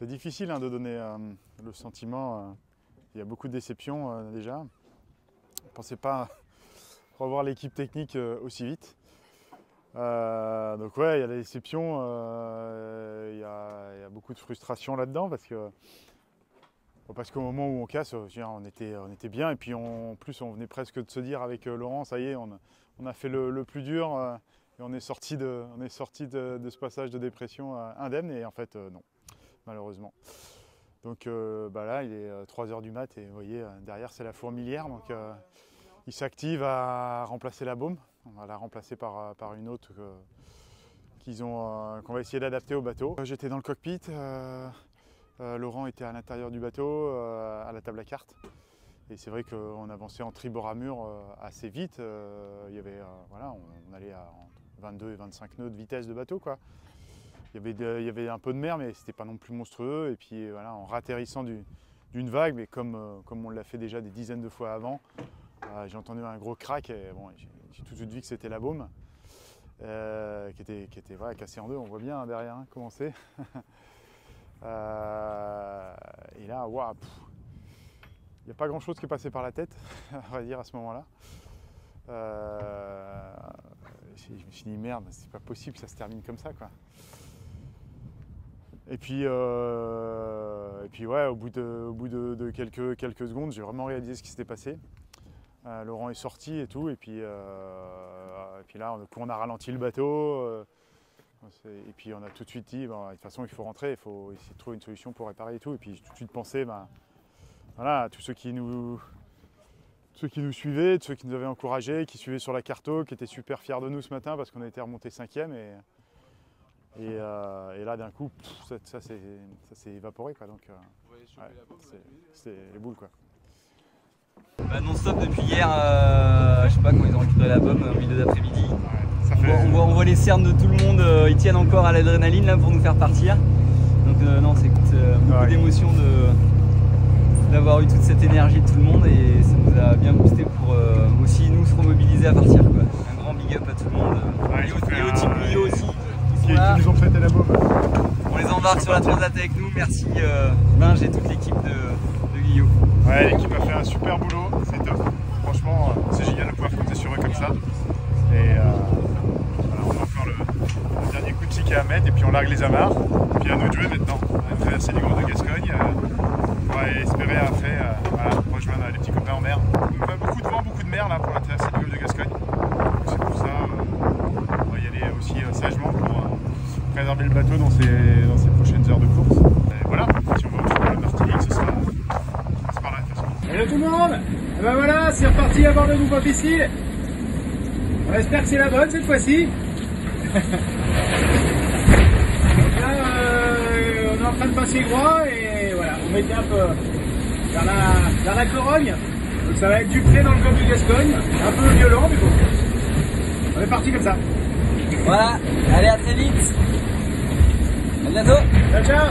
C'est difficile de donner le sentiment. Il y a beaucoup de déceptions déjà. Je ne pensais pas revoir l'équipe technique aussi vite. Donc ouais, il y a la déception, il y a beaucoup de frustration là-dedans parce qu'au moment où on casse, on était bien et puis en plus on venait presque de se dire avec Laurent, ça y est, on a fait le plus dur et on est sorti de ce passage de dépression indemne et en fait non, malheureusement. Donc là il est 3 h du mat et vous voyez derrière c'est la fourmilière, donc il s'active à remplacer la baume. On va la remplacer par une autre qu'on va essayer d'adapter au bateau. J'étais dans le cockpit, Laurent était à l'intérieur du bateau, à la table à cartes. Et c'est vrai qu'on avançait en tribord à mur assez vite. On allait à 22 et 25 nœuds de vitesse de bateau, quoi. Il y avait un peu de mer, mais c'était pas non plus monstrueux. Et puis voilà, en ratterrissant d'une vague, mais comme on l'a fait déjà des dizaines de fois avant, j'ai entendu un gros crack et bon, j'ai tout de suite vu que c'était la baume qui était cassée en deux. On voit bien derrière comment c'est. Et là, waouh, il n'y a pas grand chose qui est passé par la tête, on va dire, à ce moment-là. Je me suis dit merde, c'est pas possible que ça se termine comme ça, quoi. Et puis ouais, au bout de quelques secondes, j'ai vraiment réalisé ce qui s'était passé. Laurent est sorti et tout, et puis là, on a ralenti le bateau. Et puis on a tout de suite dit, bon, de toute façon il faut rentrer, il faut essayer de trouver une solution pour réparer et tout. Et puis j'ai tout de suite pensé voilà, à tous ceux qui nous suivaient, ceux qui nous avaient encouragés, qui suivaient sur la carto, qui étaient super fiers de nous ce matin parce qu'on a été remonté 5e. Et là d'un coup, ça s'est évaporé, quoi. Donc c'est les boules, quoi. Non-stop depuis hier, je sais pas quand ils ont récupéré la bombe en milieu d'après-midi. On voit les cernes de tout le monde, ils tiennent encore à l'adrénaline là pour nous faire partir. Donc non, c'est beaucoup d'émotion d'avoir eu toute cette énergie de tout le monde et ça nous a bien boosté pour aussi nous se remobiliser à partir, quoi. Un grand big up à tout le monde. Et au team Guillot aussi. Qui nous ont prêté la bombe. On les embarque sur la transat avec nous. Merci Binge et toute l'équipe de Guillot. Ouais, l'équipe a fait un super boulot, c'est top. Franchement, c'est génial de pouvoir compter sur eux comme ça. Et voilà, on a encore le dernier coup de chiquet à mettre et puis on largue les amarres. Et puis à nous de jouer maintenant. On va traverser les golfe de Gascogne. On va espérer rejoindre les petits copains en mer. Donc, beaucoup de vent, beaucoup de mer là pour la traversée du golfe de Gascogne. C'est pour ça on va y aller aussi sagement pour préserver le bateau dans ces prochaines heures de course. Et voilà, si on va retrouver le Martinique, ce sera par là de toute façon. Hello tout le monde. Et ben voilà, c'est reparti à bord de Nouveau Pistil. On espère que c'est la bonne cette fois-ci. Donc là, on est en train de passer Groix et voilà, on mettait un peu vers la Corogne. Donc ça va être du près dans le golfe de Gascogne, un peu violent mais bon. On est parti comme ça. Voilà, allez à très vite. À bientôt. Ciao ciao.